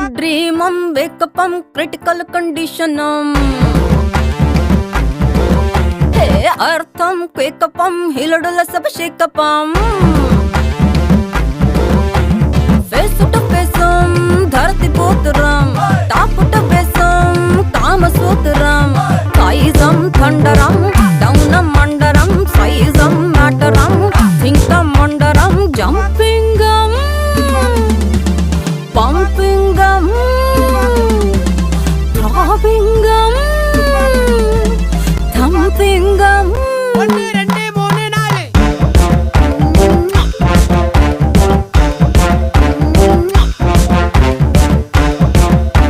ड्रीमम वेकअपम critical कंडीशनम हे अर्थम क्वेकअपम हिलडुल सब शेकअपम face to फेसम धरती पोतरम टाप टू बेसम काम सूत्रम काइजम थंडरम